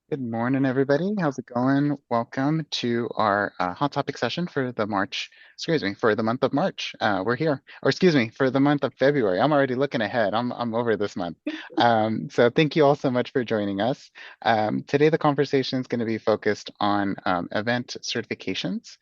Good morning, everybody. How's it going? Welcome to our hot topic session for the for the month of March. We're here, or excuse me, for the month of February. I'm already looking ahead. I'm over this month. So thank you all so much for joining us. Today, the conversation is going to be focused on event certifications.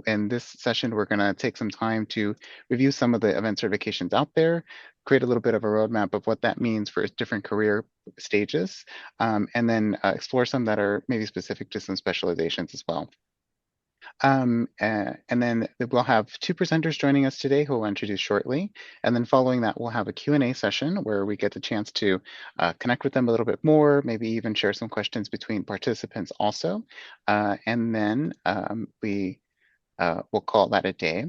In this session, we're going to take some time to review some of the event certifications out there, create a little bit of a roadmap of what that means for different career stages, and then explore some that are maybe specific to some specializations as well. And then we'll have two presenters joining us today who will introduce shortly. And then following that, we'll have a Q&A session where we get the chance to connect with them a little bit more, maybe even share some questions between participants also. And then we'll call that a day.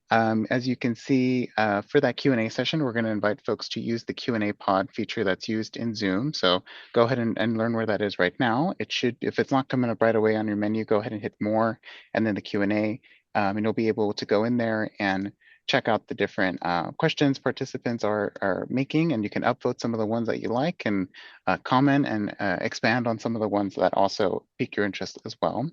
As you can see, for that Q&A session, we're going to invite folks to use the Q&A pod feature that's used in Zoom. So go ahead and learn where that is right now. It should, if it's not coming up right away on your menu, go ahead and hit more and then the Q&A, and you'll be able to go in there and check out the different questions participants are making, and you can upvote some of the ones that you like and comment and expand on some of the ones that also pique your interest as well.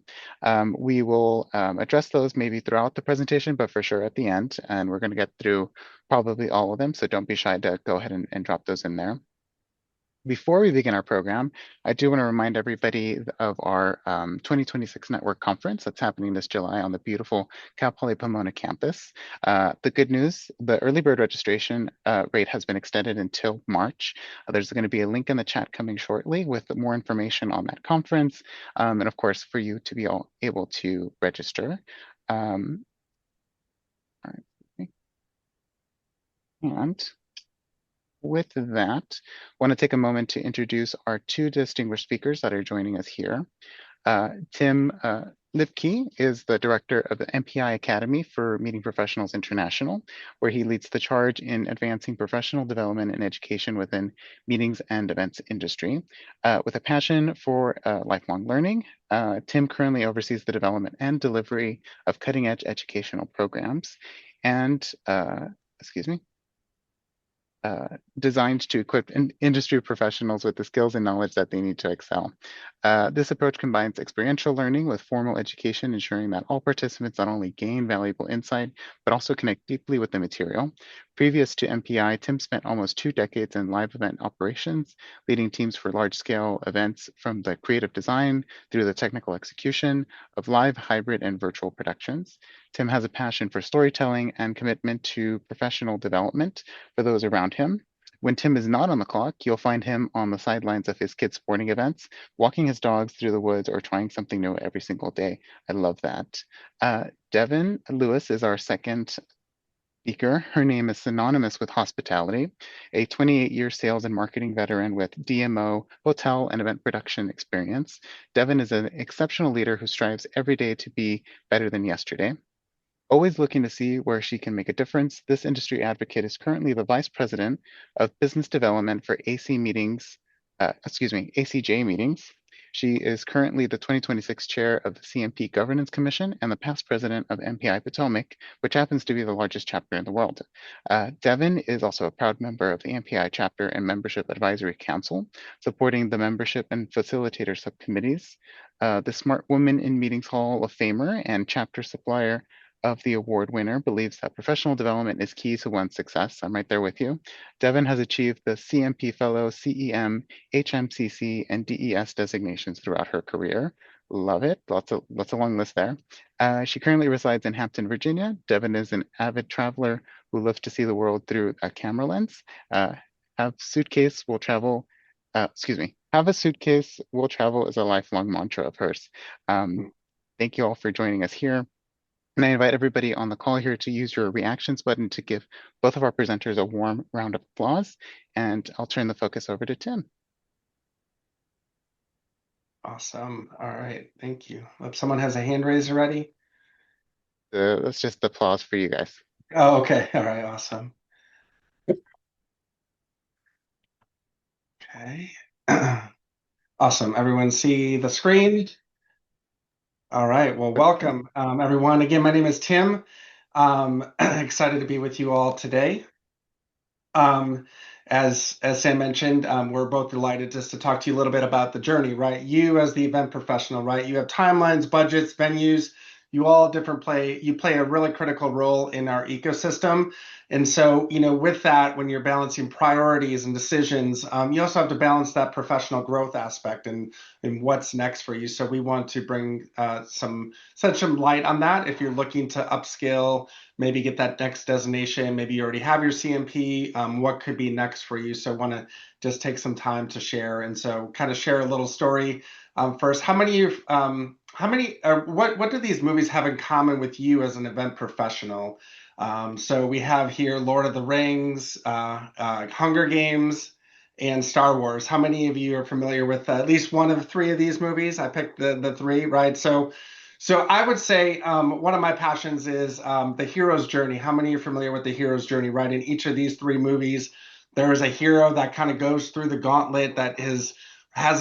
We will address those maybe throughout the presentation, but for sure at the end, and we're going to get through probably all of them, so don't be shy to go ahead and drop those in there. Before we begin our program, I do want to remind everybody of our 2026 Network Conference that's happening this July on the beautiful Cal Poly Pomona campus. The good news, the early bird registration rate has been extended until March. There's going to be a link in the chat coming shortly with more information on that conference, and of course for you to be able to register. All right. And with that, I want to take a moment to introduce our two distinguished speakers that are joining us here. Tim Lipke is the director of the MPI Academy for Meeting Professionals International, where he leads the charge in advancing professional development and education within meetings and events industry. With a passion for lifelong learning, Tim currently oversees the development and delivery of cutting-edge educational programs and, excuse me, designed to equip industry professionals with the skills and knowledge that they need to excel. This approach combines experiential learning with formal education, ensuring that all participants not only gain valuable insight, but also connect deeply with the material. Previous to MPI, Tim spent almost 2 decades in live event operations, leading teams for large-scale events from the creative design through the technical execution of live, hybrid, and virtual productions. Tim has a passion for storytelling and commitment to professional development for those around him. When Tim is not on the clock, you'll find him on the sidelines of his kids' sporting events, walking his dogs through the woods or trying something new every single day. I love that. Devin Lewis is our second speaker. Her name is synonymous with hospitality, a 28-year sales and marketing veteran with DMO, hotel, and event production experience. Devin is an exceptional leader who strives every day to be better than yesterday. Always looking to see where she can make a difference, this industry advocate is currently the Vice President of Business Development for ACJ Meetings. She is currently the 2026 Chair of the CMP Governance Commission and the past President of MPI Potomac, which happens to be the largest chapter in the world. Devin is also a proud member of the MPI Chapter and Membership Advisory Council, supporting the membership and facilitator subcommittees. The Smart Woman in Meetings Hall of Famer and chapter supplier of the award winner believes that professional development is key to one's success. I'm right there with you. Devin has achieved the CMP Fellow, CEM, HMCC, and DES designations throughout her career. Love it. Lots of long list there. She currently resides in Hampton, Virginia. Devin is an avid traveler who loves to see the world through a camera lens. Have suitcase will travel. Have a suitcase will travel is a lifelong mantra of hers. Thank you all for joining us here. And I invite everybody on the call here to use your reactions button to give both of our presenters a warm round of applause. And I'll turn the focus over to Tim. Awesome. All right. Thank you. If someone has a hand raised already. That's just applause for you guys. Oh, okay. All right. Awesome. Okay. Awesome. Everyone see the screen? All right. Well, welcome, everyone. Again, my name is Tim. Excited to be with you all today. As as Sam mentioned, we're both delighted just to talk to you a little bit about the journey, right? You as the event professional, right? You have timelines, budgets, venues. You play a really critical role in our ecosystem. And so, with that, when you're balancing priorities and decisions, you also have to balance that professional growth aspect and what's next for you. So we want to bring shed some light on that. If you're looking to upskill, maybe get that next designation, maybe you already have your CMP, what could be next for you? So I want to just take some time to share. And so kind of share a little story. First, what do these movies have in common with you as an event professional? So we have here Lord of the Rings, Hunger Games, and Star Wars. How many of you are familiar with at least one of three of these movies? I picked the three, right? So I would say one of my passions is the hero's journey. How many are familiar with the hero's journey, right? In each of these three movies, there is a hero that kind of goes through the gauntlet that has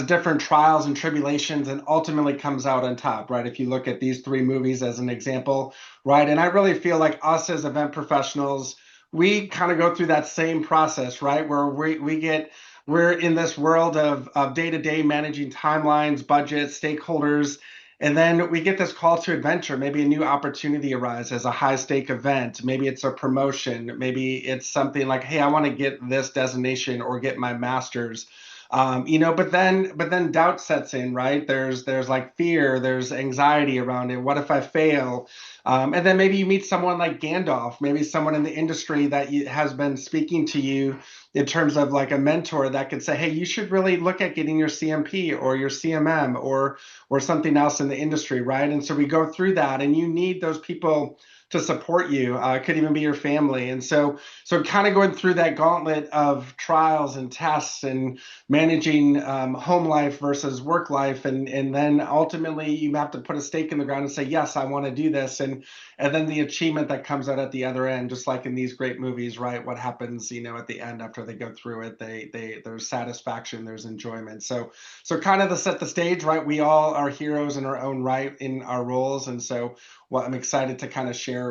different trials and tribulations and ultimately comes out on top, right? If you look at these three movies as an example, right? And I really feel like us as event professionals, we kind of go through that same process, right? Where we're in this world of day-to-day managing timelines, budgets, stakeholders, and then we get this call to adventure. Maybe a new opportunity arises, a high stake event. Maybe it's a promotion. Maybe it's something like, hey, I want to get this designation or get my master's. But then doubt sets in, right? There's like fear, there's anxiety around it. What if I fail? And then maybe you meet someone like Gandalf, maybe someone in the industry that has been speaking to you in terms of like a mentor that could say, hey, you should really look at getting your CMP or your CMM or something else in the industry, right? And so we go through that, and you need those people to support you. It could even be your family. And so kind of going through that gauntlet of trials and tests and managing home life versus work life, and then ultimately you have to put a stake in the ground and say, yes, I want to do this, and then the achievement that comes out at the other end, just like in these great movies, right? What happens, at the end after they go through it? There's satisfaction, there's enjoyment. So kind of to set the stage, right? We all are heroes in our own right in our roles, and so what I'm excited to kind of share,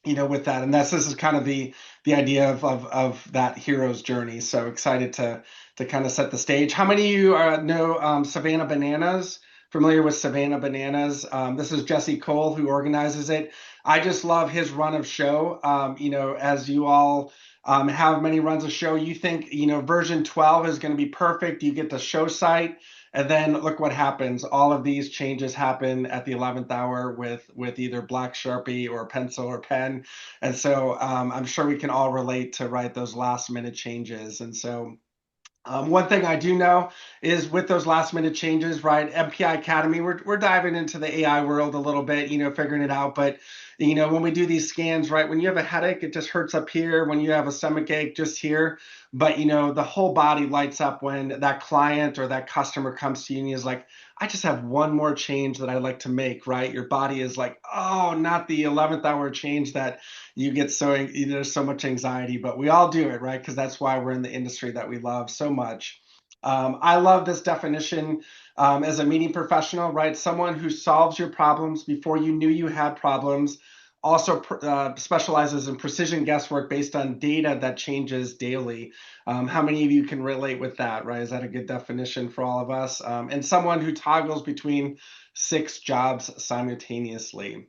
with that. And this is kind of the idea of that hero's journey. So excited to kind of set the stage. How many of you know Savannah Bananas? Familiar with Savannah Bananas? This is Jesse Cole who organizes it. I just love his run of show. As you all have many runs of show, you think version 12 is going to be perfect. You get the show site. And then look what happens. All of these changes happen at the 11th hour with either black Sharpie or pencil or pen. And so I'm sure we can all relate to those last minute changes. And so one thing I do know is with those last minute changes, right? MPI Academy, we're diving into the AI world a little bit, figuring it out. But when we do these scans, right? When you have a headache, it just hurts up here. When you have a stomach ache, just here. But the whole body lights up when that client or that customer comes to you and is like, I just have one more change that I'd like to make, right? Your body is like, oh, not the 11th hour change that you get there's so much anxiety, but we all do it, right? Because that's why we're in the industry that we love so much. I love this definition as a meeting professional, right? Someone who solves your problems before you knew you had problems, also specializes in precision guesswork based on data that changes daily. How many of you can relate with that, right? Is that a good definition for all of us? And someone who toggles between 6 jobs simultaneously.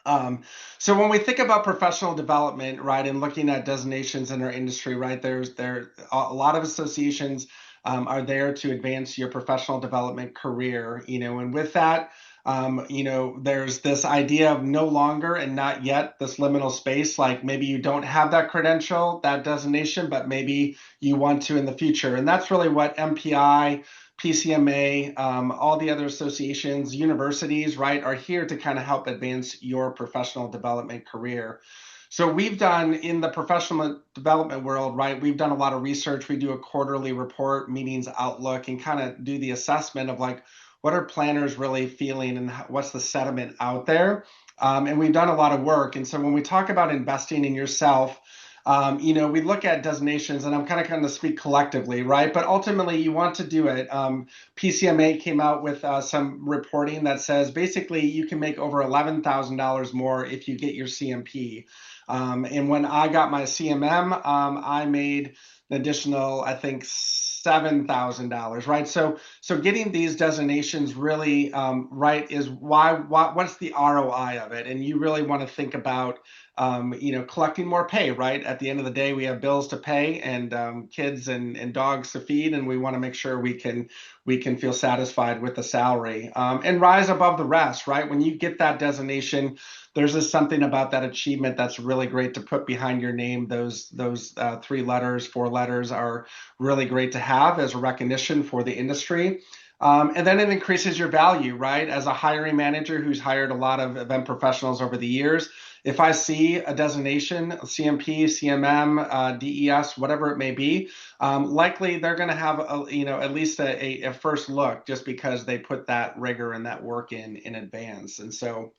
So when we think about professional development, right, and looking at designations in our industry, right, there a lot of associations are there to advance your professional development career, and with that, there's this idea of no longer and not yet, this liminal space. Like maybe you don't have that credential, that designation, but maybe you want to in the future, and that's really what MPI. PCMA, all the other associations, universities, right, are here to kind of help advance your professional development career. So we've done in the professional development world, right, we've done a lot of research. We do a quarterly report, meetings outlook, and kind of do the assessment of like, what are planners really feeling and what's the sentiment out there? And we've done a lot of work. And so when we talk about investing in yourself, we look at designations, and I'm kind of speak collectively, right? But ultimately, you want to do it. PCMA came out with some reporting that says basically you can make over $11,000 more if you get your CMP. And when I got my CMM, I made an additional, I think, $7,000, right? So getting these designations really right is what's the ROI of it? And you really want to think about collecting more pay, right? At the end of the day, we have bills to pay and kids and dogs to feed, and we want to make sure we can feel satisfied with the salary and rise above the rest, right? When you get that designation, there's just something about that achievement that's really great to put behind your name. Those 3 letters, 4 letters are really great to have as a recognition for the industry. And then it increases your value, right? As a hiring manager who's hired a lot of event professionals over the years, if I see a designation, CMP, CMM, DES, whatever it may be, likely they're going to have at least a first look just because they put that rigor and that work in advance. And so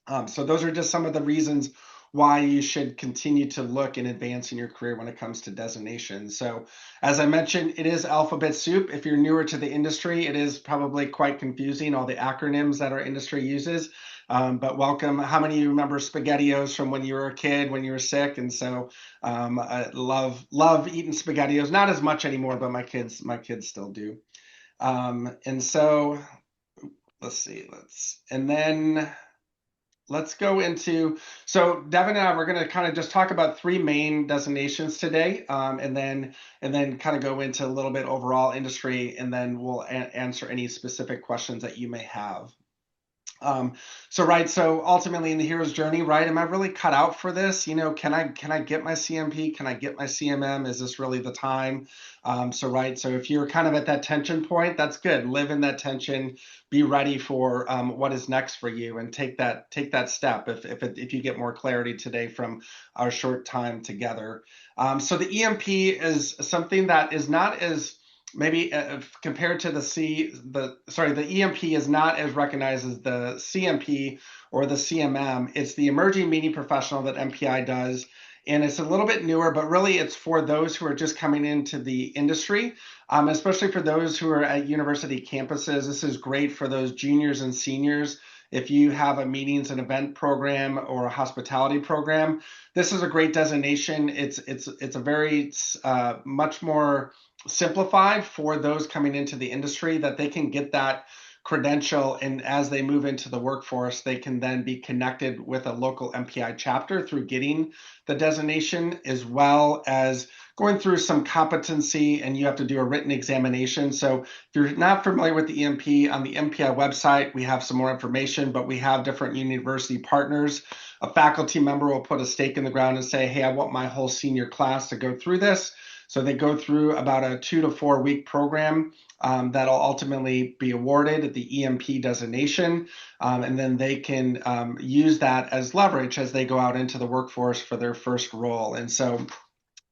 those are just some of the reasons why you should continue to look and advance in your career when it comes to designations. So as I mentioned, it is alphabet soup. If you're newer to the industry, it is probably quite confusing, all the acronyms that our industry uses. But welcome. How many of you remember SpaghettiOs from when you were a kid, when you were sick? And so I love eating SpaghettiOs. Not as much anymore, but my kids still do. And so let's see. Let's go into, so Devin and I, we're going to kind of just talk about 3 main designations today, and then kind of go into a little bit overall industry, and then we'll answer any specific questions that you may have. So ultimately in the hero's journey, right? Am I really cut out for this? Can I get my CMP? Can I get my CMM? Is this really the time? So if you're kind of at that tension point, that's good. Live in that tension. Be ready for what is next for you, and take that step if you get more clarity today from our short time together. So the EMP is something that is not as maybe compared to the EMP is not as recognized as the CMP or the CMM. It's the emerging meeting professional that MPI does. And it's a little bit newer, but really it's for those who are just coming into the industry, especially for those who are at university campuses. This is great for those juniors and seniors. If you have a meetings and event program or a hospitality program, this is a great designation. It's a very much more simplified for those coming into the industry, that they can get that credential, and as they move into the workforce, they can then be connected with a local MPI chapter through getting the designation, as well as going through some competency, and you have to do a written examination. So if you're not familiar with the EMP, on the MPI website, we have some more information, but we have different university partners. A faculty member will put a stake in the ground and say, hey, I want my whole senior class to go through this. So they go through about a 2 to 4 week program that'll ultimately be awarded the EMP designation, and then they can use that as leverage as they go out into the workforce for their first role. And so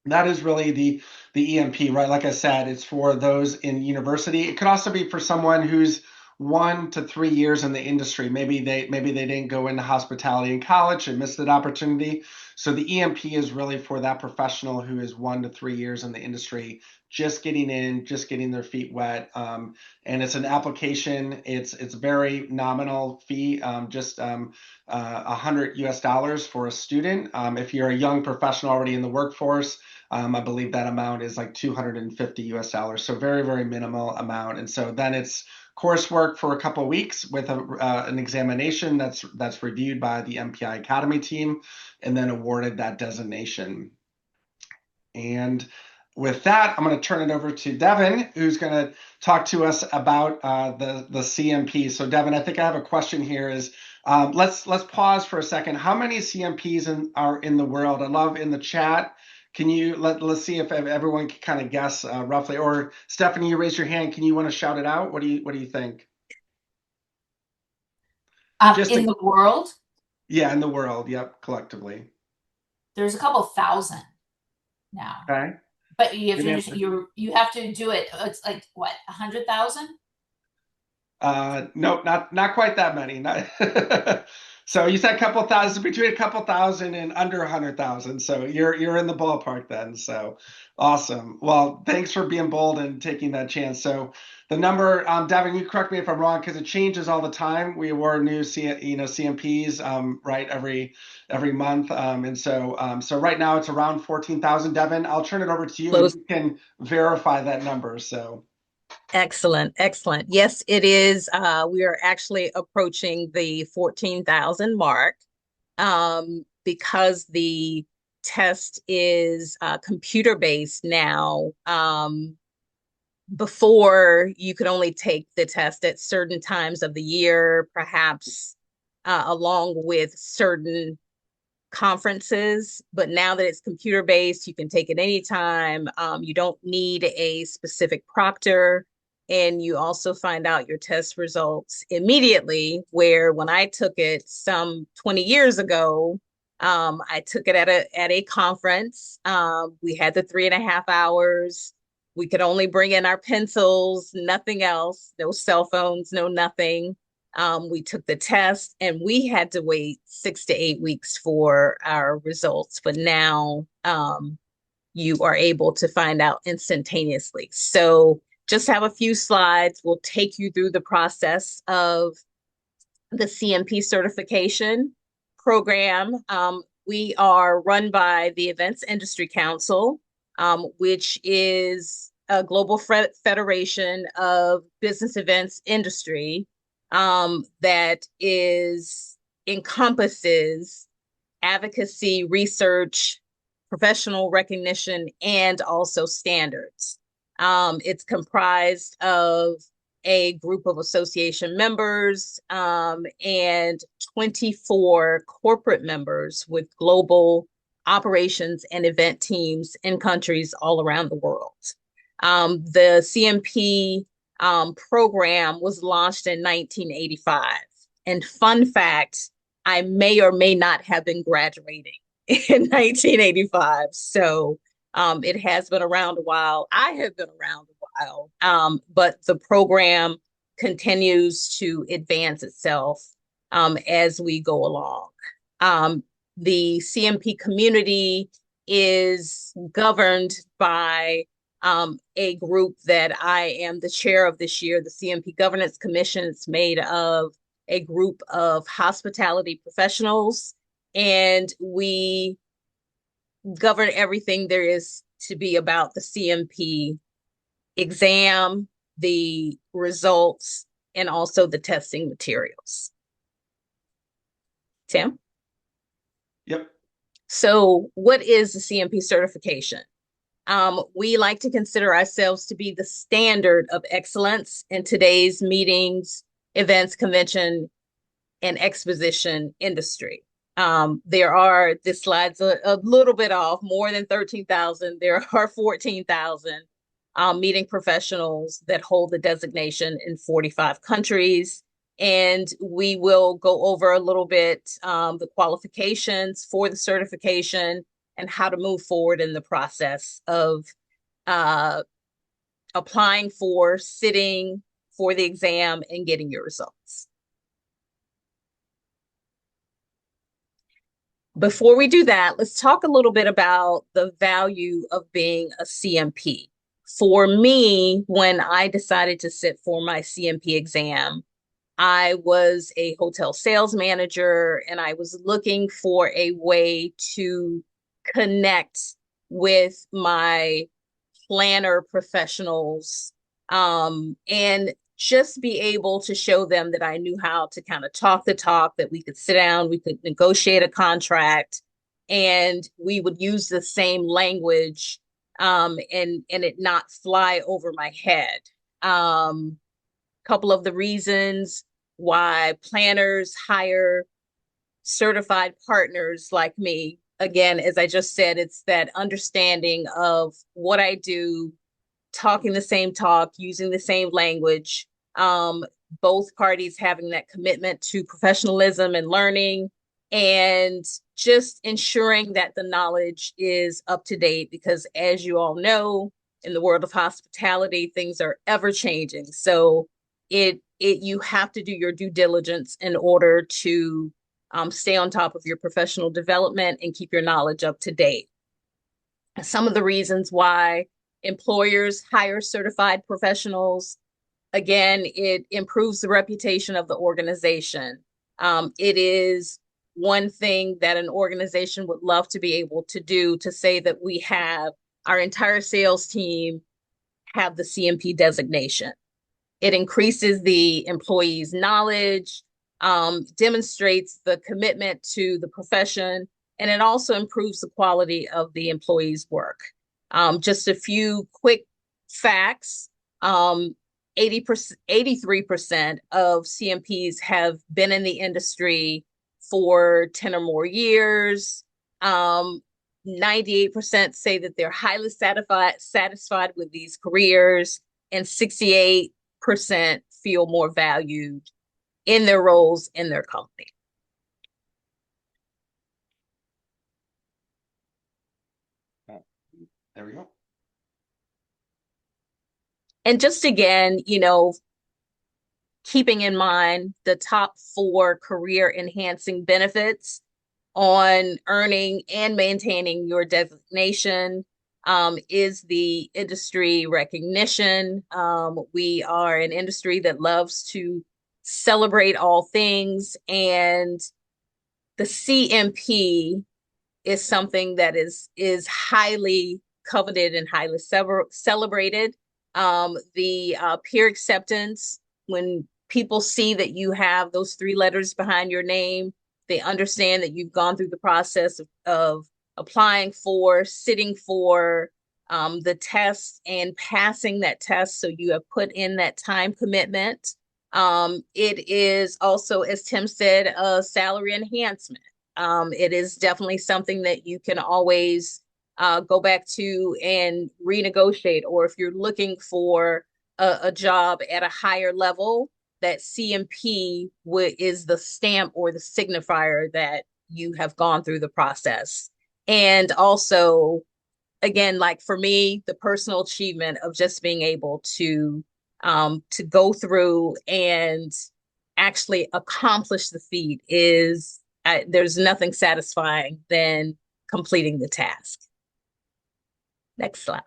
that is really the EMP, right? Like I said, it's for those in university. It could also be for someone who's 1 to 3 years in the industry. Maybe they didn't go into hospitality in college and missed that opportunity. So the EMP is really for that professional who is 1 to 3 years in the industry, just getting in, just getting their feet wet. And it's an application. It's very nominal fee, just $100 for a student. If you're a young professional already in the workforce, I believe that amount is like $250. So very, very minimal amount. And so then it's coursework for a couple of weeks with an examination that's reviewed by the MPI Academy team, and then awarded that designation. And with that, I'm going to turn it over to Devin, who's going to talk to us about the CMP. So Devin, I think I have a question here. Is let's pause for a second. How many CMPs are in the world? I love in the chat. Can you let's see if everyone can kind of guess roughly? Or Stephanie, you raise your hand. Can you want to shout it out? What do you think? In the world, Yeah, in the world. Yep, collectively. there's a couple thousand now. Okay. But you have Good to answer. you have to do it. It's like what, 100,000? No, not quite that many. So you said a couple thousand, between a couple thousand and under 100,000. So you're in the ballpark then. So awesome. Well, thanks for being bold and taking that chance. So the number, Devin, you correct me if I'm wrong because it changes all the time. We award new CMPs right every month, and so right now it's around 14,000. Devin, I'll turn it over to you, and Close. you can verify that number. So. Excellent, excellent. Yes, it is. We are actually approaching the 14,000 mark because the test is computer-based now. Before, you could only take the test at certain times of the year, perhaps along with certain conferences, but now that it's computer based, you can take it anytime. You don't need a specific proctor. And you also find out your test results immediately. Where when I took it some 20 years ago, I took it at a conference. We had the 3.5 hours. We could only bring in our pencils, nothing else, no cell phones, no nothing. We took the test and we had to wait 6 to 8 weeks for our results. But now you are able to find out instantaneously. So just have a few slides. We'll take you through the process of the CMP certification program. We are run by the Events Industry Council, which is a global federation of business events industry that encompasses advocacy, research, professional recognition, and also standards. It's comprised of a group of association members and 24 corporate members with global operations and event teams in countries all around the world. The CMP program was launched in 1985. And fun fact, I may or may not have been graduating in 1985. So it has been around a while. I have been around a while, but the program continues to advance itself as we go along. The CMP community is governed by a group that I am the chair of this year, the CMP Governance Commission. It's made of a group of hospitality professionals, and we govern everything there is to be about the CMP exam, the results, and also the testing materials. Tim? Yep. So what is the CMP certification? We like to consider ourselves to be the standard of excellence in today's meetings, events, convention, and exposition industry. This slide's a little bit off, more than 13,000. There are 14,000 meeting professionals that hold the designation in 45 countries. And we will go over a little bit the qualifications for the certification and how to move forward in the process of applying for, sitting for the exam, and getting your results. Before we do that, let's talk a little bit about the value of being a CMP. For me, when I decided to sit for my CMP exam, I was a hotel sales manager and I was looking for a way to connect with my planner professionals and just be able to show them that I knew how to kind of talk the talk, that we could sit down, we could negotiate a contract, and we would use the same language and it not fly over my head. Couple of the reasons why planners hire certified partners like me. Again, as I just said, it's that understanding of what I do, talking the same talk, using the same language, both parties having that commitment to professionalism and learning, and just ensuring that the knowledge is up to date, because as you all know, in the world of hospitality, things are ever changing. So you have to do your due diligence in order to stay on top of your professional development and keep your knowledge up to date. Some of the reasons why employers hire certified professionals: again, it improves the reputation of the organization. It is one thing that an organization would love to be able to do, to say that we have our entire sales team have the CMP designation. It increases the employee's knowledge, demonstrates the commitment to the profession, and it also improves the quality of the employee's work. Just a few quick facts. 83% of CMPs have been in the industry for 10 or more years. 98% say that they're highly satisfied with these careers, and 68% feel more valued in their roles in their company. There we go. And just again, keeping in mind the top 4 career enhancing benefits on earning and maintaining your designation is the industry recognition. We are an industry that loves to celebrate all things, and the CMP is something that is highly coveted and highly celebrated. The peer acceptance, when people see that you have those 3 letters behind your name, they understand that you've gone through the process of applying for, sitting for the test and passing that test. So you have put in that time commitment. It is also, as Tim said, a salary enhancement. It is definitely something that you can always go back to and renegotiate, or if you're looking for a job at a higher level, that CMP is the stamp or the signifier that you have gone through the process. And also, again, like for me, the personal achievement of just being able to go through and actually accomplish the feat is, there's nothing satisfying than completing the task. Next slide.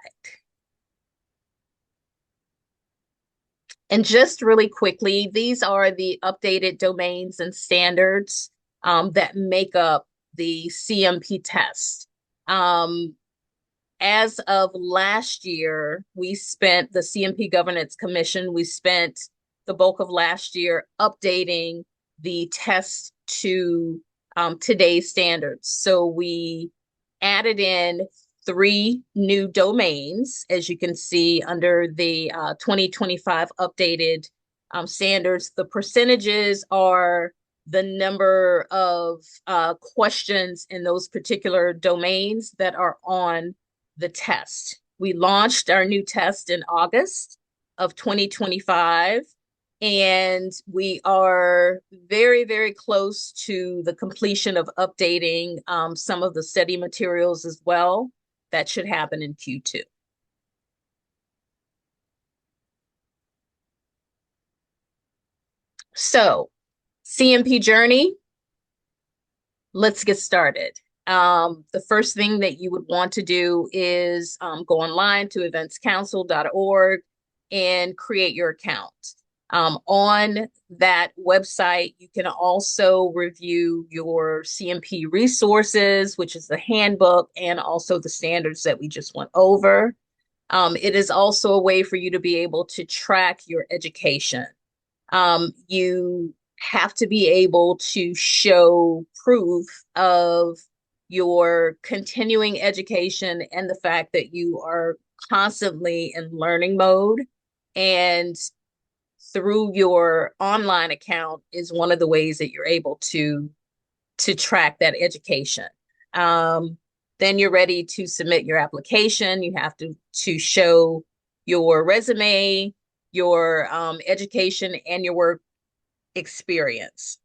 And just really quickly, these are the updated domains and standards that make up the CMP test. As of last year, the CMP Governance Commission, we spent the bulk of last year updating the test to today's standards. So we added in 3 new domains, as you can see under the 2025 updated standards. The percentages are the number of questions in those particular domains that are on the test. We launched our new test in August of 2025, and we are very, very close to the completion of updating some of the study materials as well. That should happen in Q2. So, CMP journey, let's get started. The first thing that you would want to do is go online to eventscouncil.org and create your account. On that website, you can also review your CMP resources, which is the handbook, and also the standards that we just went over. It is also a way for you to be able to track your education. You have to be able to show proof of your continuing education and the fact that you are constantly in learning mode, and through your online account is one of the ways that you're able to track that education. Then you're ready to submit your application. You have to show your resume, your education, and your work experience.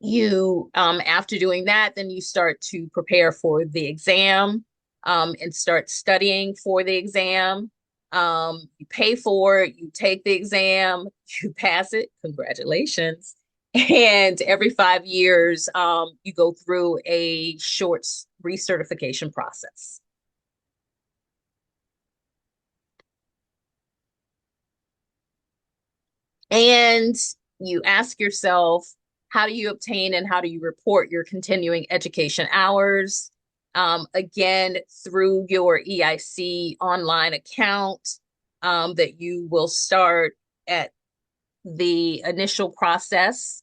You, after doing that, then you start to prepare for the exam and start studying for the exam. You pay for it, you take the exam, you pass it, congratulations. And every 5 years, you go through a short recertification process. And you ask yourself, how do you obtain and how do you report your continuing education hours? Again, through your EIC online account that you will start at the initial process.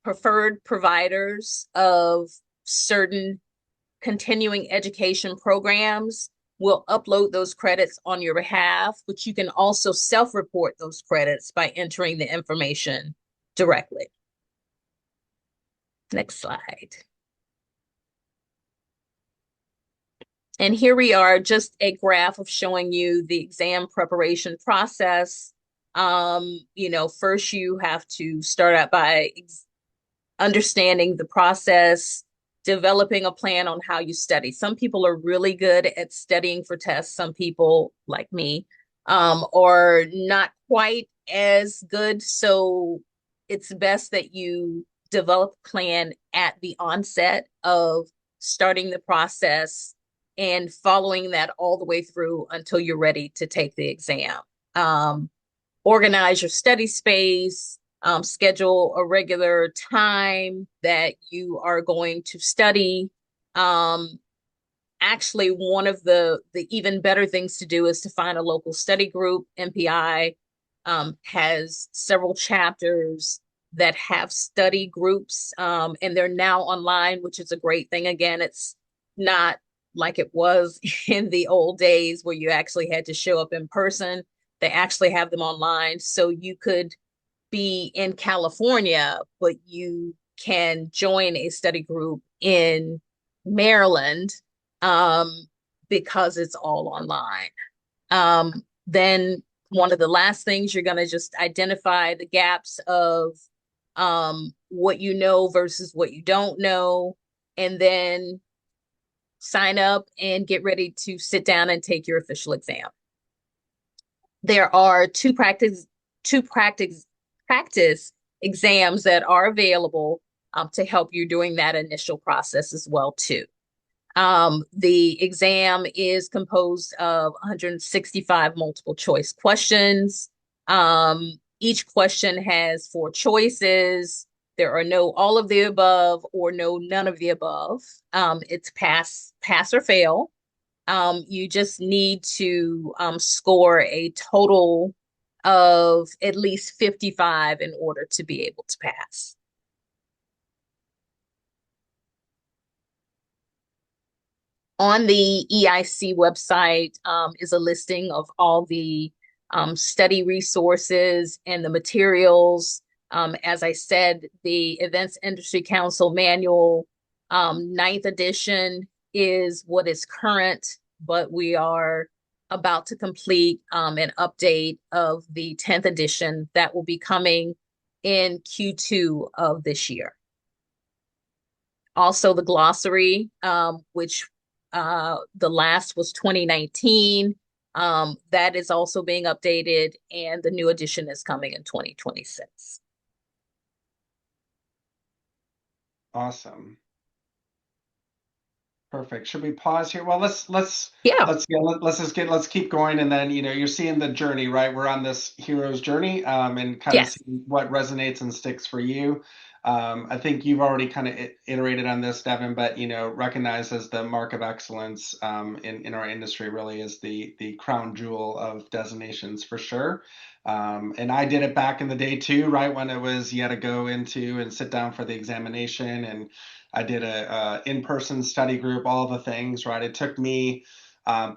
Preferred providers of certain continuing education programs will upload those credits on your behalf, but you can also self-report those credits by entering the information directly. Next slide. And here we are, just a graph of showing you the exam preparation process. First you have to start out by understanding the process, developing a plan on how you study. Some people are really good at studying for tests. Some people, like me, are not quite as good. So it's best that you develop a plan at the onset of starting the process and following that all the way through until you're ready to take the exam. Organize your study space, schedule a regular time that you are going to study. Actually, one of the even better things to do is to find a local study group. MPI has several chapters that have study groups, and they're now online, which is a great thing. Again, it's not like it was in the old days where you actually had to show up in person. They actually have them online. So you could be in California, but you can join a study group in Maryland because it's all online. Then one of the last things, you're going to just identify the gaps of what you know versus what you don't know, and then sign up and get ready to sit down and take your official exam. There are two practice exams that are available to help you during that initial process as well too. The exam is composed of 165 multiple choice questions. Each question has 4 choices. There are no all of the above or no none of the above. It's pass or fail. You just need to score a total of at least 55 in order to be able to pass. On the EIC website is a listing of all the study resources and the materials. As I said, the Events Industry Council Manual, 9th edition is what is current, but we are about to complete an update of the 10th edition that will be coming in Q2 of this year. Also the glossary, which the last was 2019. That is also being updated, and the new edition is coming in 2026. Awesome. Perfect. Should we pause here? Well, let's keep going, and then you're seeing the journey, right? We're on this hero's journey, and kind of see what resonates and sticks for you. I think you've already kind of iterated on this, Devin, but recognized as the mark of excellence in our industry really is the crown jewel of designations for sure. And I did it back in the day too, right? When it was you had to go into and sit down for the examination, and I did a in-person study group, all the things, right? It took me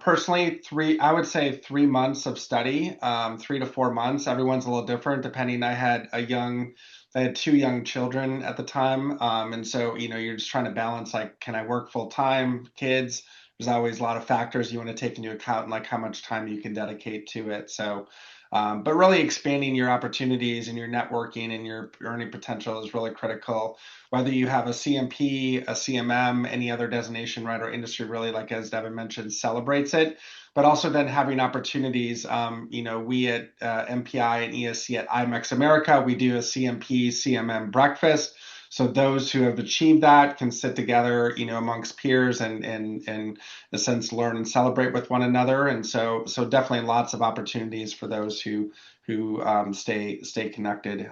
personally I would say 3 months of study, 3 to 4 months. Everyone's a little different depending. I had 2 young children at the time. And so, you're just trying to balance, like, can I work full time, kids? There's always a lot of factors you want to take into account, and like how much time you can dedicate to it. So But really expanding your opportunities and your networking and your earning potential is really critical. Whether you have a CMP, a CMM, any other designation, right, or industry really, like as Devin mentioned, celebrates it. But also then having opportunities. We at MPI and ESC at IMEX America, we do a CMP, CMM breakfast. So those who have achieved that can sit together, amongst peers and in a sense learn and celebrate with one another. And so definitely lots of opportunities for those who stay connected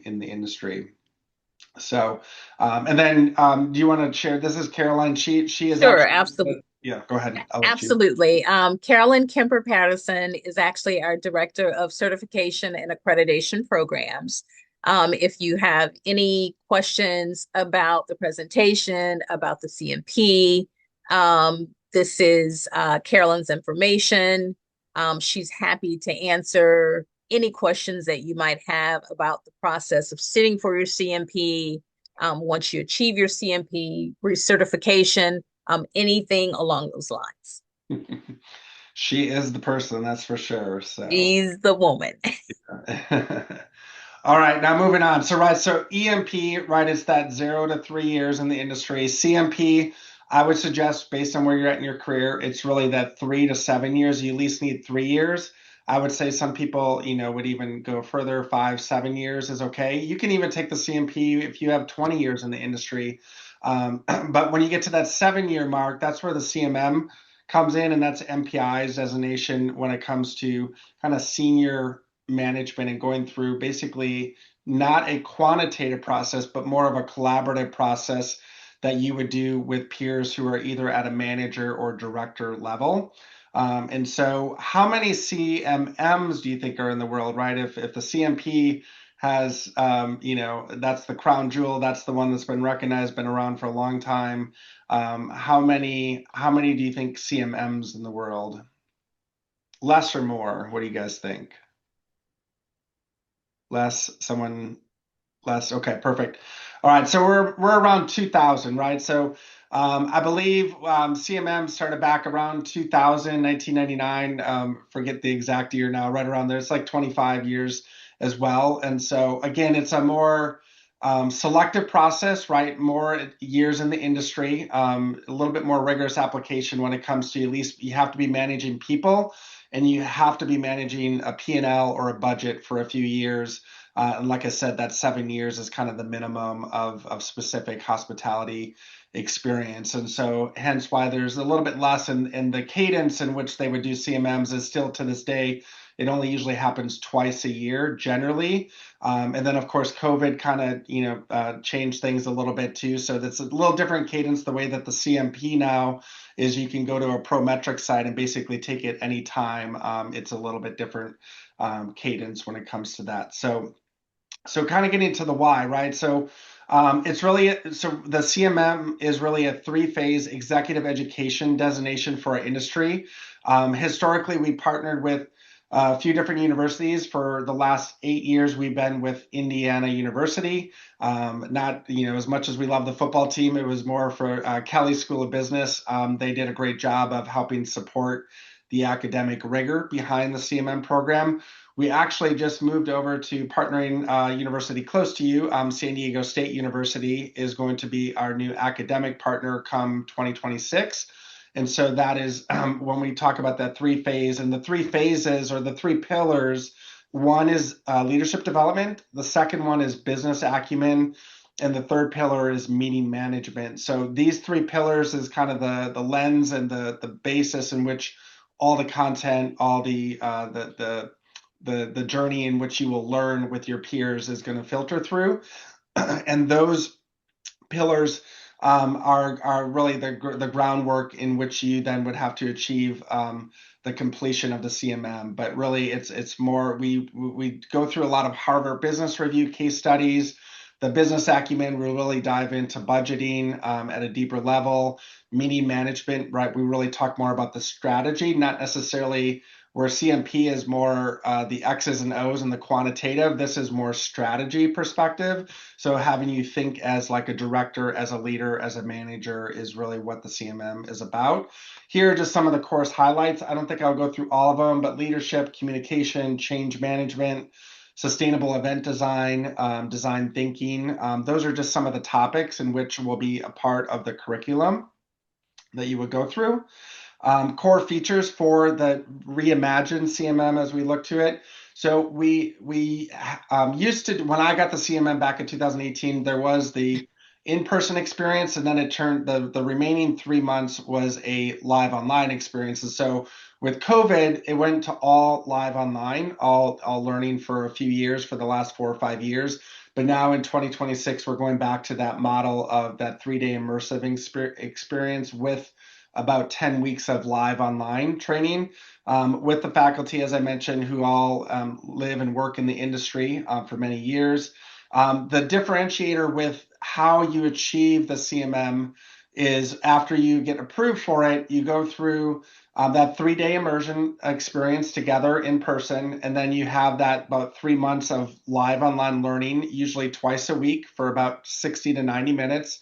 in the industry. So, and then do you want to share? This is Caroline. She is Sure, actually absolutely. yeah. Go ahead. I'll let you. Absolutely. Carolyn Kemper Patterson is actually our Director of Certification and Accreditation Programs. If you have any questions about the presentation, about the CMP, this is Carolyn's information. She's happy to answer any questions that you might have about the process of sitting for your CMP, once you achieve your CMP recertification, anything along those lines. She is the person, that's for sure. So She's the woman. all right, now moving on. So EMP, right, it's that 0 to 3 years in the industry. CMP, I would suggest based on where you're at in your career, it's really that 3 to 7 years. You at least need 3 years. I would say some people, would even go further, 5, 7 years is okay. You can even take the CMP if you have 20 years in the industry. But when you get to that 7-year mark, that's where the CMM comes in, and that's MPI's designation when it comes to kind of senior management and going through basically not a quantitative process, but more of a collaborative process that you would do with peers who are either at a manager or director level. And so how many CMMs do you think are in the world, right? If the CMP has, that's the crown jewel, that's the one that's been recognized, been around for a long time. How many do you think CMMs in the world? Less or more? What do you guys think? Less, someone less. Okay, perfect. All right, so we're around 2000, right? So I believe CMM started back around 2000, 1999. Forget the exact year now, right around there. It's like 25 years as well. And so again, it's a more selective process, right? More years in the industry, a little bit more rigorous application when it comes to at least you have to be managing people and you have to be managing a P&L or a budget for a few years. And like I said, that 7 years is kind of the minimum of specific hospitality experience. And so hence why there's a little bit less in the cadence in which they would do CMMs is still to this day, it only usually happens twice a year generally. And then of course, COVID kind of, changed things a little bit too. So that's a little different cadence. The way that the CMP now is you can go to a Prometric site and basically take it anytime. It's a little bit different cadence when it comes to that. So kind of getting to the why, right? So it's really the CMM is really a 3-phase executive education designation for our industry. Historically, we partnered with a few different universities. For the last 8 years, we've been with Indiana University. Not, as much as we love the football team, it was more for Kelly School of Business. They did a great job of helping support the academic rigor behind the CMM program. We actually just moved over to partnering university close to you. San Diego State University is going to be our new academic partner come 2026. And so that is when we talk about that 3-phase, and the 3 phases or the 3 pillars. One is leadership development. The second one is business acumen. And the third pillar is meeting management. So these 3 pillars is kind of the lens and the basis in which all the content, all the journey in which you will learn with your peers is going to filter through. And those pillars are really the groundwork in which you then would have to achieve the completion of the CMM. But really, it's more we go through a lot of Harvard Business Review case studies. The business acumen, we really dive into budgeting at a deeper level. Meeting management, right? We really talk more about the strategy, not necessarily where CMP is more the X's and O's and the quantitative. This is more strategy perspective. So having you think as like a director, as a leader, as a manager is really what the CMM is about. Here are just some of the course highlights. I don't think I'll go through all of them, but leadership, communication, change management, sustainable event design, design thinking. Those are just some of the topics in which will be a part of the curriculum that you would go through. Core features for the reimagined CMM as we look to it. So we used to, when I got the CMM back in 2018, there was the in-person experience, and then it turned, the remaining 3 months was a live online experience. And so with COVID, it went to all live online, all learning for a few years, for the last 4 or 5 years. But now in 2026, we're going back to that model of that 3-day immersive experience with about 10 weeks of live online training with the faculty, as I mentioned, who all live and work in the industry for many years. The differentiator with how you achieve the CMM is after you get approved for it, you go through that 3-day immersion experience together in person, and then you have that about 3 months of live online learning, usually twice a week for about 60 to 90 minutes.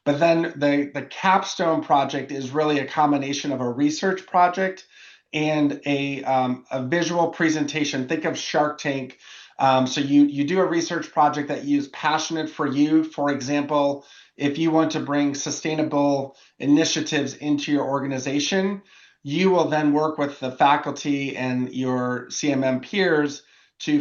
But then the capstone project is really a combination of a research project and a visual presentation. Think of Shark Tank. So you do a research project that is passionate for you. For example, if you want to bring sustainable initiatives into your organization, you will then work with the faculty and your CMM peers to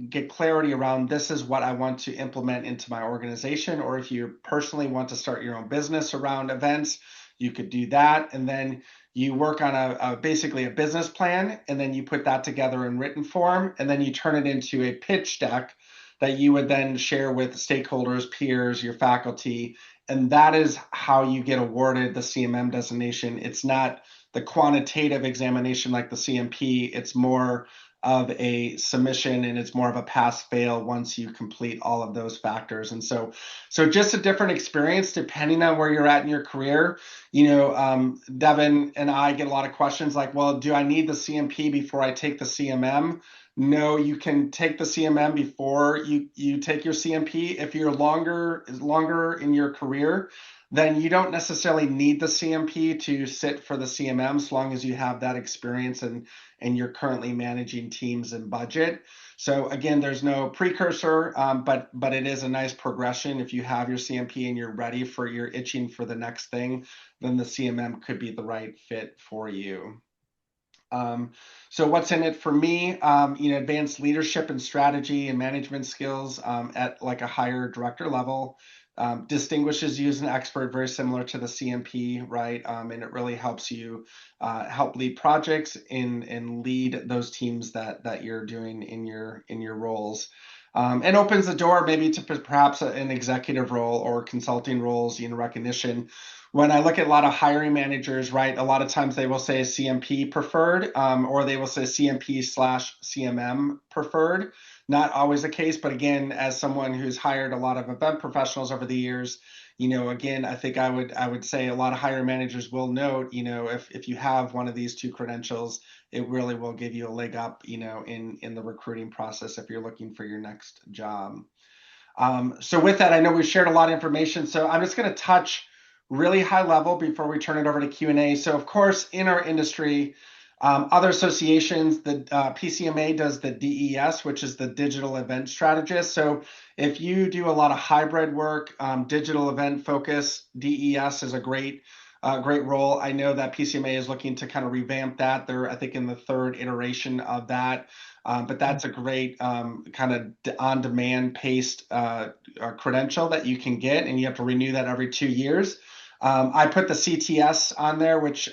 get clarity around, this is what I want to implement into my organization. Or if you personally want to start your own business around events, you could do that. And then you work on basically a business plan, and then you put that together in written form, and then you turn it into a pitch deck that you would then share with stakeholders, peers, your faculty. And that is how you get awarded the CMM designation. It's not the quantitative examination like the CMP. It's more of a submission, and it's more of a pass-fail once you complete all of those factors. And so just a different experience depending on where you're at in your career. Devin and I get a lot of questions like, well, do I need the CMP before I take the CMM? No, you can take the CMM before you take your CMP. If you're longer in your career, then you don't necessarily need the CMP to sit for the CMM, as long as you have that experience and you're currently managing teams and budget. So again, there's no precursor, but it is a nice progression. If you have your CMP and you're ready for, you're itching for the next thing, then the CMM could be the right fit for you. So what's in it for me? Advanced leadership and strategy and management skills at like a higher director level. Distinguishes you as an expert, very similar to the CMP, right? And it really helps you help lead projects and lead those teams that you're doing in your roles. And opens the door maybe to perhaps an executive role or consulting roles, recognition. When I look at a lot of hiring managers, right, a lot of times they will say CMP preferred, or they will say CMP/CMM preferred. Not always the case, but again, as someone who's hired a lot of event professionals over the years, again, I think I would say a lot of hiring managers will note, if you have one of these two credentials, it really will give you a leg up, in the recruiting process if you're looking for your next job. So with that, I know we've shared a lot of information, so I'm just going to touch really high level before we turn it over to Q&A. So of course, in our industry, other associations, the PCMA does the DES, which is the Digital Event Strategist. So if you do a lot of hybrid work, digital event focus, DES is a great role. I know that PCMA is looking to kind of revamp that. They're, I think, in the 3rd iteration of that. But that's a great kind of on-demand paced credential that you can get, and you have to renew that every 2 years. I put the CTS on there, which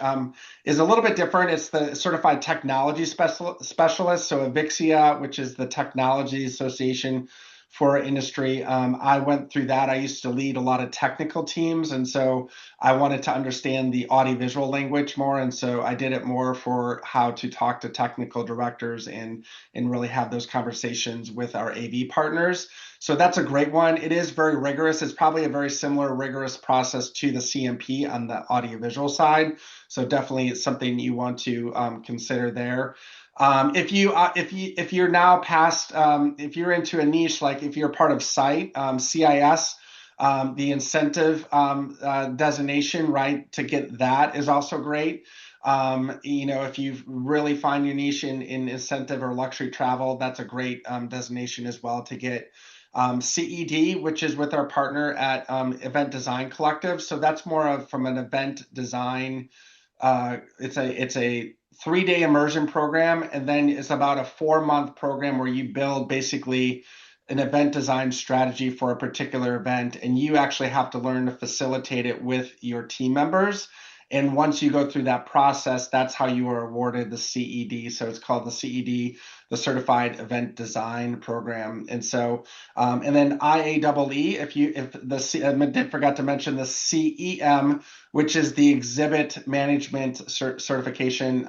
is a little bit different. It's the Certified Technology Specialist. So Avixia, which is the Technology Association for industry. I went through that. I used to lead a lot of technical teams, and so I wanted to understand the audiovisual language more, and so I did it more for how to talk to technical directors and really have those conversations with our AV partners. So that's a great one. It is very rigorous. It's probably a very similar rigorous process to the CMP on the audiovisual side. So definitely it's something you want to consider there. If you're now past, if you're into a niche, like if you're part of site, CIS, the incentive designation, right, to get that is also great. If you really find your niche in incentive or luxury travel, that's a great designation as well to get. CED, which is with our partner at Event Design Collective. So that's more of from an event design. It's a 3-day immersion program, and then it's about a 4-month program where you build basically an event design strategy for a particular event, and you actually have to learn to facilitate it with your team members. And once you go through that process, that's how you are awarded the CED. So it's called the CED, the Certified Event Design Program. And so, and then IAEE, I forgot to mention the CEM, which is the exhibit management certification,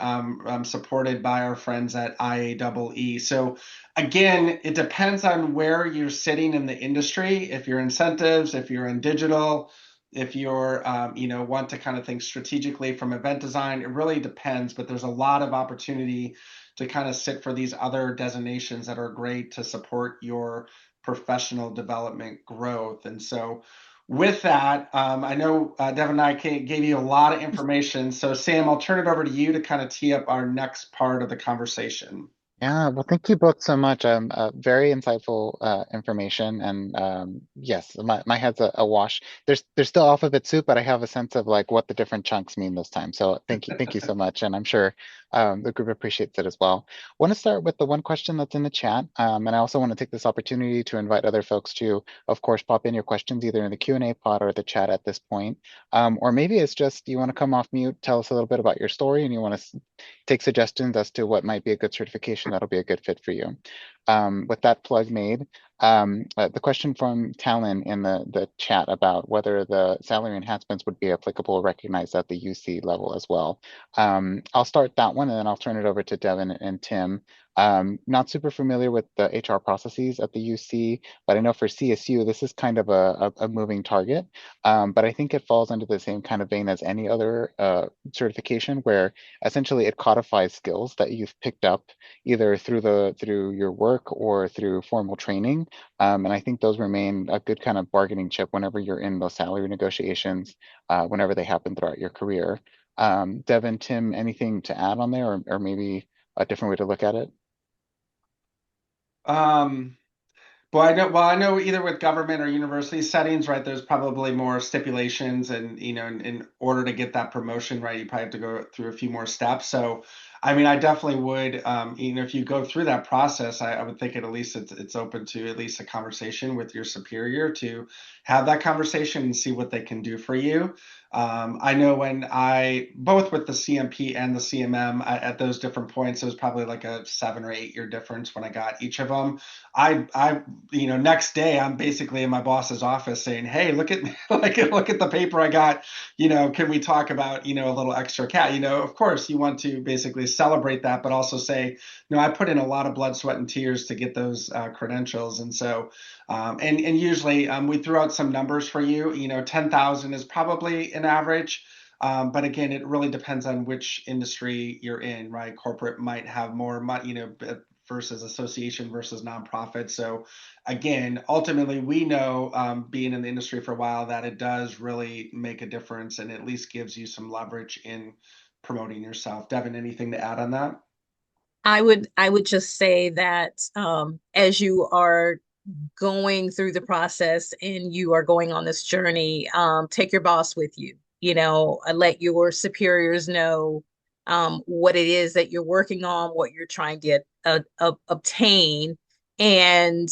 supported by our friends at IAEE. So again, it depends on where you're sitting in the industry. If you're incentives, if you're in digital, if you're want to kind of think strategically from event design, it really depends. But there's a lot of opportunity to kind of sit for these other designations that are great to support your professional development growth. And so with that, I know Devin and I gave you a lot of information. So Sam, I'll turn it over to you to kind of tee up our next part of the conversation. Yeah, well, thank you both so much. Very insightful information, and yes, my head's awash. There's still alphabet soup, but I have a sense of like what the different chunks mean this time. So thank you so much, and I'm sure the group appreciates it as well. I want to start with the one question that's in the chat, and I also want to take this opportunity to invite other folks to, of course, pop in your questions either in the Q&A pod or the chat at this point, or maybe it's just you want to come off mute, tell us a little bit about your story, and you want to take suggestions as to what might be a good certification that'll be a good fit for you. With that plug made, the question from Talon in the chat about whether the salary enhancements would be applicable recognized at the UC level as well. I'll start that one and then I'll turn it over to Devin and Tim. Not super familiar with the HR processes at the UC, but I know for CSU, this is kind of a moving target. But I think it falls under the same kind of vein as any other certification where essentially it codifies skills that you've picked up either through your work or through formal training. And I think those remain a good kind of bargaining chip whenever you're in those salary negotiations, whenever they happen throughout your career. Devin, Tim, anything to add on there, or maybe a different way to look at it? Um, well, I know either with government or university settings, right, there's probably more stipulations and, in order to get that promotion, right, you probably have to go through a few more steps. So, I mean, I definitely would, if you go through that process, I would think at least it's open to at least a conversation with your superior to have that conversation and see what they can do for you. I know both with the CMP and the CMM at those different points, it was probably like a 7 or 8 year difference when I got each of them. Next day I'm basically in my boss's office saying, "Hey, look at look at the paper I got. Can we talk about, a little extra cat?" Of course you want to basically celebrate that, but also say, no, I put in a lot of blood, sweat, and tears to get those credentials. And so, and usually we threw out some numbers for you. 10,000 is probably an average. But again, it really depends on which industry you're in, right? Corporate might have more money, versus association versus nonprofit. So again, ultimately, we know, being in the industry for a while, that it does really make a difference and at least gives you some leverage in promoting yourself. Devin, anything to add on that? I would just say that as you are going through the process and you are going on this journey, take your boss with you. Let your superiors know what it is that you're working on, what you're trying to obtain, and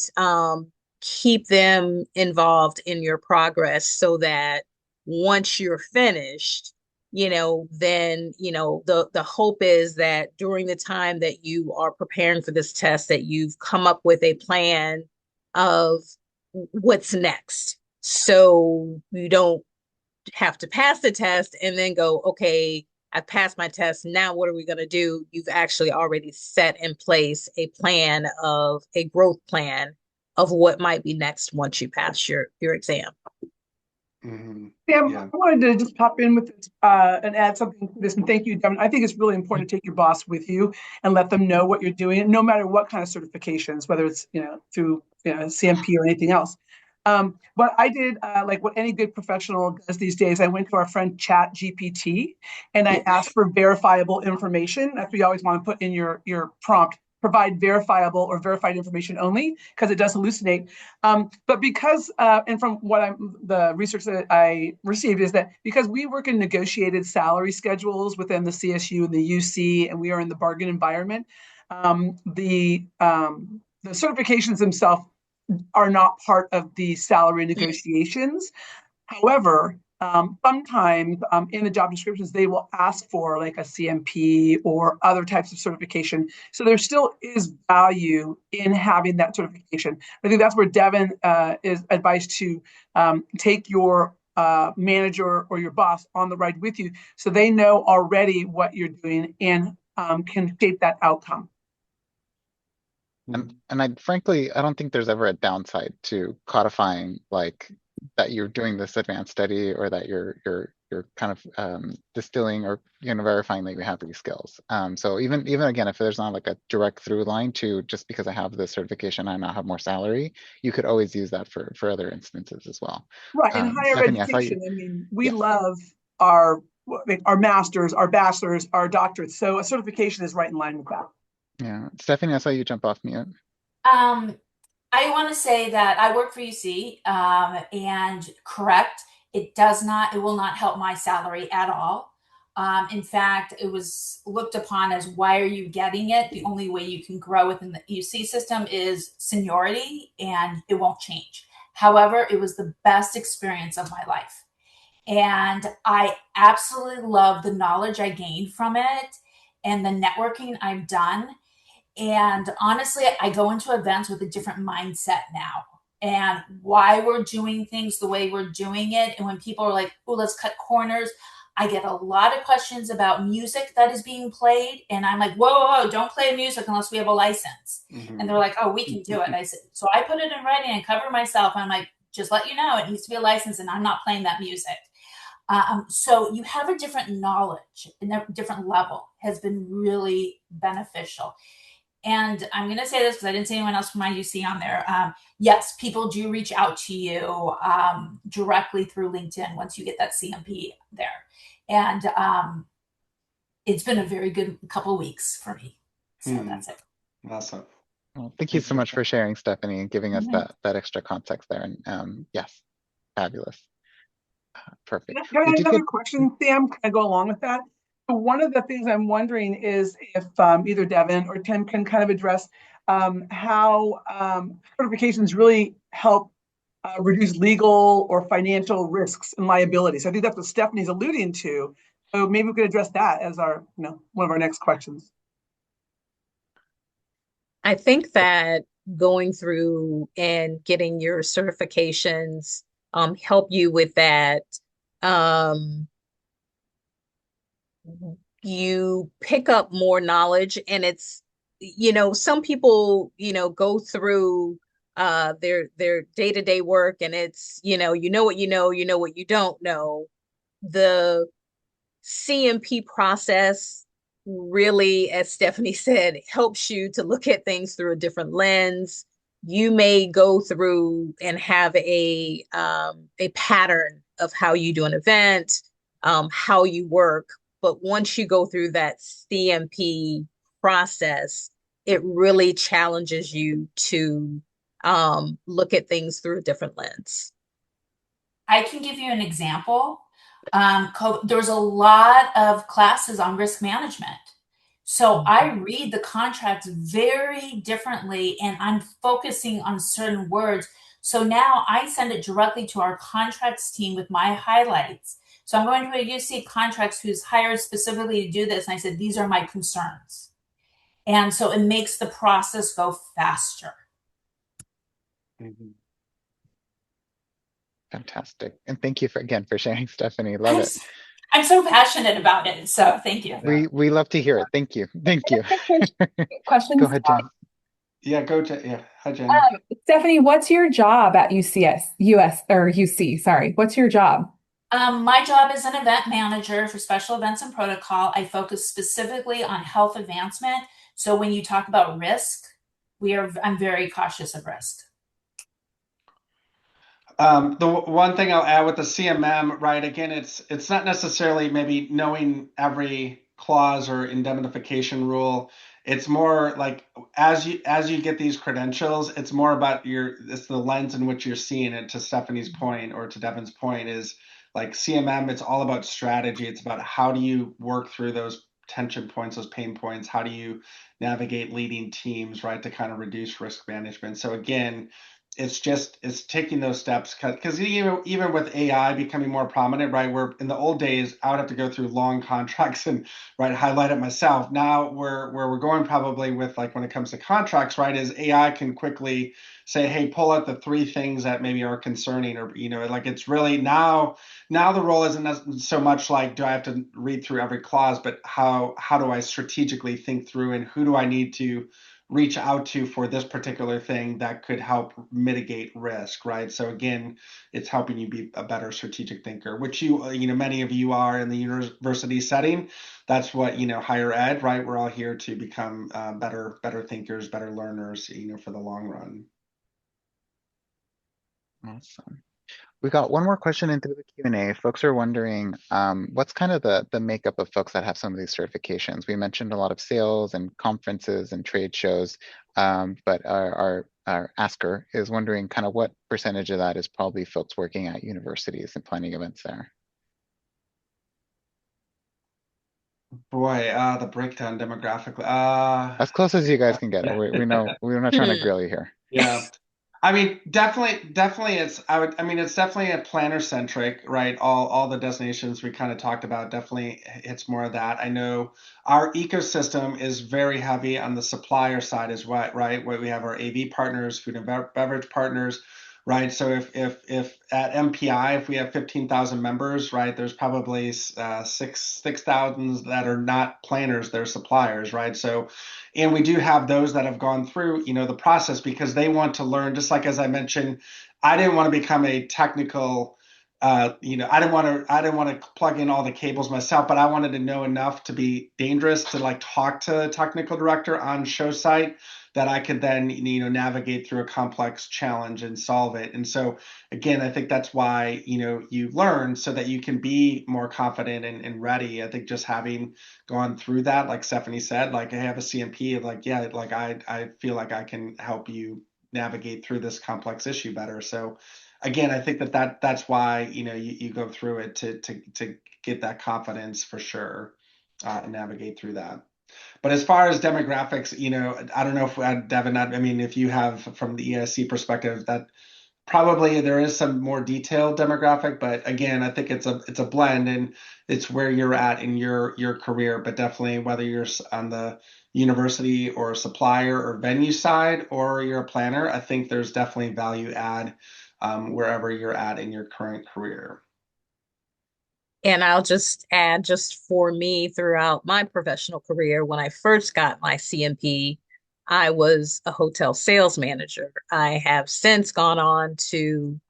keep them involved in your progress so that once you're finished, then the hope is that during the time that you are preparing for this test, that you've come up with a plan of what's next. So you don't have to pass the test and then go, okay, I passed my test. Now what are we going to do? You've actually already set in place a growth plan of what might be next once you pass your exam. Sam, Yeah. I wanted to just pop in with this, and add something to this, and thank you, Devin. I think it's really important to take your boss with you and let them know what you're doing, no matter what kind of certifications, whether it's through CMP or anything else. But I did like what any good professional does these days. I went to our friend Chat GPT and I asked for verifiable information. That's what you always want to put in your prompt. Provide verifiable or verified information only, because it does hallucinate. But because, and from the research that I received is that because we work in negotiated salary schedules within the CSU and the UC, and we are in the bargain environment, the certifications themselves are not part of the salary negotiations. However, sometimes in the job descriptions, they will ask for like a CMP or other types of certification. So there still is value in having that certification. I think that's where Devin is advised to take your manager or your boss on the ride with you, so they know already what you're doing and can shape that outcome. And frankly, I don't think there's ever a downside to codifying like that you're doing this advanced study, or that you're kind of distilling or verifying that you have these skills. So even again, if there's not like a direct through line to just because I have this certification, I now have more salary, you could always use that for other instances as well. Right. In higher Stephanie, I saw you. education, I mean, we Yes. love our masters, our bachelors, our doctorates. So a certification is right in line with that. Yeah, Stephanie, I saw you jump off mute. I want to say that I work for UC, and correct, it will not help my salary at all. In fact, it was looked upon as, why are you getting it? The only way you can grow within the UC system is seniority, and it won't change. However, it was the best experience of my life. And I absolutely love the knowledge I gained from it and the networking I've done. And honestly, I go into events with a different mindset now, and why we're doing things the way we're doing it. And when people are like, oh, let's cut corners, I get a lot of questions about music that is being played. And I'm like, whoa, whoa, whoa, don't play music unless we have a license. And they're like, oh, we can do it. And I said, so I put it in writing and cover myself. I'm like, just let you know, it needs to be a license, and I'm not playing that music. So you have a different knowledge and a different level has been really beneficial. And I'm going to say this because I didn't see anyone else from my UC on there. Yes, people do reach out to you directly through LinkedIn once you get that CMP there. And it's been a very good couple of weeks for me. So that's it. Awesome. Well, thank you so much for sharing, Stephanie, and giving us that extra context there. And yes, fabulous. Perfect. Can I add another question, Sam? Can I go along with that? So one of the things I'm wondering is if either Devin or Tim can kind of address how certifications really help reduce legal or financial risks and liabilities. I think that's what Stephanie's alluding to. So maybe we could address that as our, one of our next questions. I think that going through and getting your certifications help you with that. You pick up more knowledge, and it's, some people, go through their day-to-day work, and it's, what what you don't know. The CMP process really, as Stephanie said, helps you to look at things through a different lens. You may go through and have a pattern of how you do an event, how you work. But once you go through that CMP process, it really challenges you to look at things through a different lens. I can give you an example. There's a lot of classes on risk management. So I read the contracts very differently, and I'm focusing on certain words. So now I send it directly to our contracts team with my highlights. So I'm going to a UC contracts who's hired specifically to do this. And I said, these are my concerns. And so it makes the process go faster. Fantastic. And thank you again for sharing, Stephanie. Love it. I'm so passionate about it. So thank you. We love to hear it. Thank you. Thank you. Questions? Go ahead, Jen. Yeah, go to, yeah. Hi, Jen. Stephanie, what's your job at US or UC? Sorry, what's your job? My job is an event manager for special events and protocol. I focus specifically on health advancement. So when you talk about risk, I'm very cautious of risk. The one thing I'll add with the CMM, right? Again, it's not necessarily maybe knowing every clause or indemnification rule. It's more like as you get these credentials, it's more about it's the lens in which you're seeing it. To Stephanie's point or to Devin's point is like CMM. It's all about strategy. It's about how do you work through those tension points, those pain points. How do you navigate leading teams, right, to kind of reduce risk management. So again, it's taking those steps because even with AI becoming more prominent, right? Where in the old days I would have to go through long contracts and right highlight it myself. Now where we're going probably with like when it comes to contracts, right, is AI can quickly say, hey, pull out the three things that maybe are concerning, or like it's really now the role isn't so much like do I have to read through every clause, but how do I strategically think through and who do I need to reach out to for this particular thing that could help mitigate risk, right? So again, it's helping you be a better strategic thinker, which many of you are in the university setting. That's what higher ed, right? We're all here to become better thinkers, better learners, for the long run. Awesome. We got one more question in through the Q&A. Folks are wondering what's kind of the makeup of folks that have some of these certifications. We mentioned a lot of sales and conferences and trade shows, but our asker is wondering kind of what percentage of that is probably folks working at universities and planning events there. Boy, the breakdown demographically. As close as you guys can get. We know we're not trying to grill you here. Yeah. I mean, definitely it's definitely a planner centric, right? All the destinations we kind of talked about definitely hits more of that. I know our ecosystem is very heavy on the supplier side as well, right? Where we have our AV partners, food and beverage partners, right? So if at MPI, if we have 15,000 members, right, there's probably 6,000 that are not planners, they're suppliers, right? So and we do have those that have gone through, the process because they want to learn. Just like as I mentioned, I didn't want to become a technical, I didn't want to plug in all the cables myself, but I wanted to know enough to be dangerous to like talk to a technical director on show site that I could then, navigate through a complex challenge and solve it. And so again, I think that's why, you learn so that you can be more confident and ready. I think just having gone through that, like Stephanie said, like I have a CMP, like, yeah, like I feel like I can help you navigate through this complex issue better. So again, I think that's why, you go through it to get that confidence for sure, and navigate through that. But as far as demographics, I don't know if Devin, I mean, if you have from the EIC perspective, that probably there is some more detailed demographic, but again, I think it's a blend and it's where you're at in your career. But definitely whether you're on the university or supplier or venue side or you're a planner, I think there's definitely value add wherever you're at in your current career. And I'll just add, just for me throughout my professional career, when I first got my CMP, I was a hotel sales manager. I have since gone on to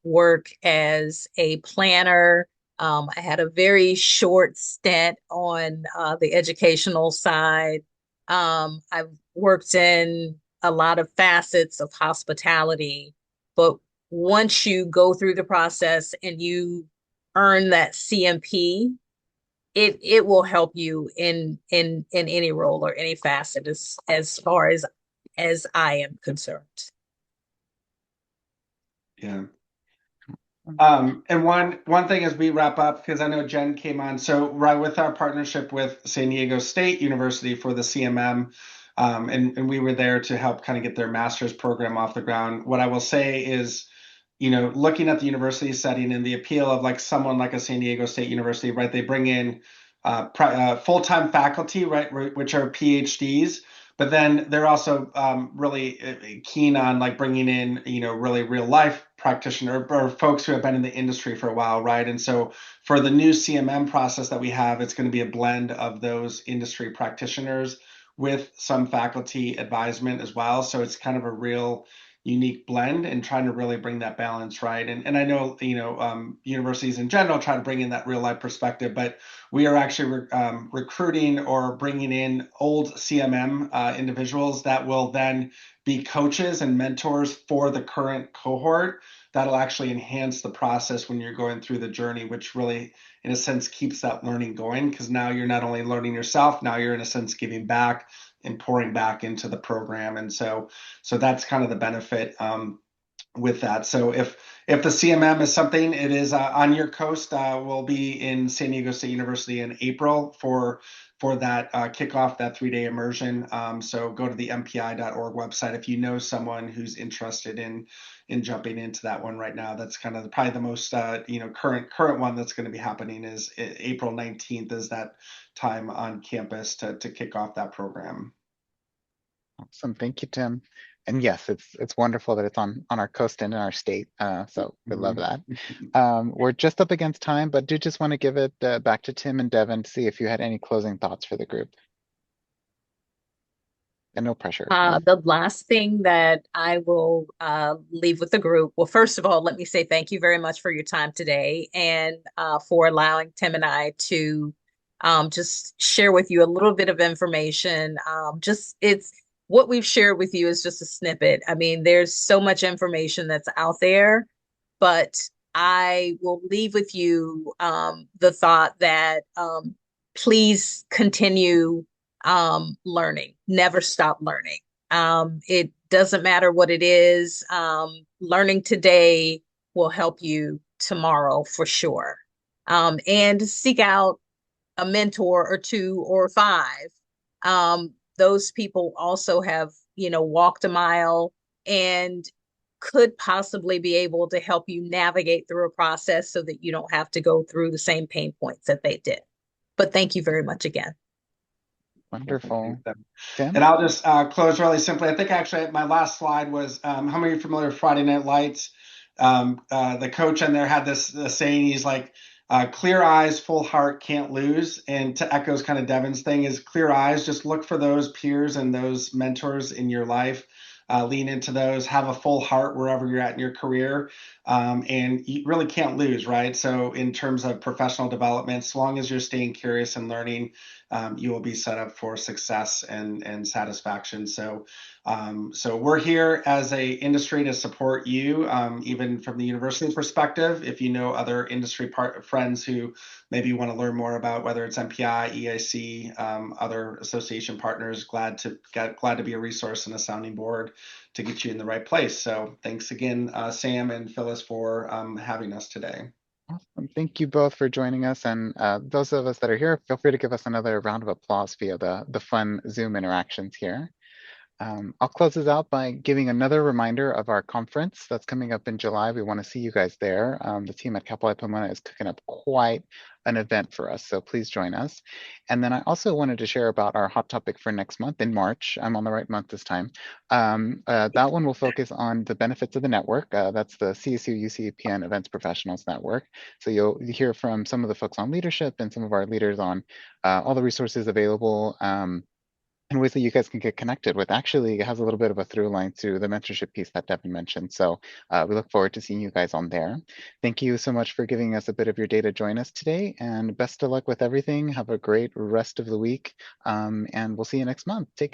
work as a planner. I had a very short stint on the educational side. I've worked in a lot of facets of hospitality, but once you go through the process and you earn that CMP, it will help you in any role or any facet as far as I am concerned. Yeah. And one thing as we wrap up, because I know Jen came on, so right with our partnership with San Diego State University for the CMM, and we were there to help kind of get their master's program off the ground. What I will say is, looking at the university setting and the appeal of like someone like a San Diego State University, right? They bring in full-time faculty, right, which are PhDs, but then they're also really keen on like bringing in, really real life practitioner or folks who have been in the industry for a while, right? And so for the new CMM process that we have, it's going to be a blend of those industry practitioners with some faculty advisement as well. So it's kind of a real unique blend and trying to really bring that balance, right? And I know, universities in general try to bring in that real life perspective, but we are actually recruiting or bringing in old CMM individuals that will then be coaches and mentors for the current cohort. That'll actually enhance the process when you're going through the journey, which really, in a sense, keeps that learning going, because now you're not only learning yourself, now you're in a sense giving back and pouring back into the program. And so that's kind of the benefit with that. So if the CMM is something, it is on your coast. We'll be in San Diego State University in April for that kickoff, that 3-day immersion. So go to the mpi.org website if you know someone who's interested in jumping into that one right now. That's kind of probably the most current one that's going to be happening is April 19th is that time on campus to kick off that program. Awesome. Thank you, Tim. And yes, it's wonderful that it's on our coast and in our state. So we love that. We're just up against time, but do just want to give it back to Tim and Devin to see if you had any closing thoughts for the group. And no pressure. The last thing that I will leave with the group. Well, first of all, let me say thank you very much for your time today and for allowing Tim and I to just share with you a little bit of information. It's what we've shared with you is just a snippet. I mean, there's so much information that's out there, but I will leave with you the thought that please continue learning, never stop learning. It doesn't matter what it is. Learning today will help you tomorrow for sure. And seek out a mentor or 2 or 5. Those people also have, walked a mile and could possibly be able to help you navigate through a process so that you don't have to go through the same pain points that they did. But thank you very much again. Wonderful. Tim? And I'll just close really simply. I think actually my last slide was how many are familiar with Friday Night Lights? The coach in there had this saying, he's like, clear eyes, full heart, can't lose. And to echoes kind of Devin's thing is clear eyes, just look for those peers and those mentors in your life. Lean into those, have a full heart wherever you're at in your career. And you really can't lose, right? So in terms of professional development, as long as you're staying curious and learning, you will be set up for success and satisfaction. So we're here as a industry to support you, even from the university perspective. If you know other industry friends who maybe want to learn more about whether it's MPI, EIC, other association partners, glad to be a resource and a sounding board to get you in the right place. So thanks again, Sam and Phyllis, for having us today. Awesome. Thank you both for joining us. And those of us that are here, feel free to give us another round of applause via the fun Zoom interactions here. I'll close this out by giving another reminder of our conference that's coming up in July. We want to see you guys there. The team at Capella Pomona is cooking up quite an event for us, so please join us. And then I also wanted to share about our hot topic for next month in March. I'm on the right month this time. That one will focus on the benefits of the network. That's the CSU+UC PN Events Professionals Network. So you'll hear from some of the folks on leadership and some of our leaders on all the resources available and ways that you guys can get connected with. Actually, it has a little bit of a through line to the mentorship piece that Devin mentioned. So we look forward to seeing you guys on there. Thank you so much for giving us a bit of your day to join us today, and best of luck with everything. Have a great rest of the week, and we'll see you next month. Take care.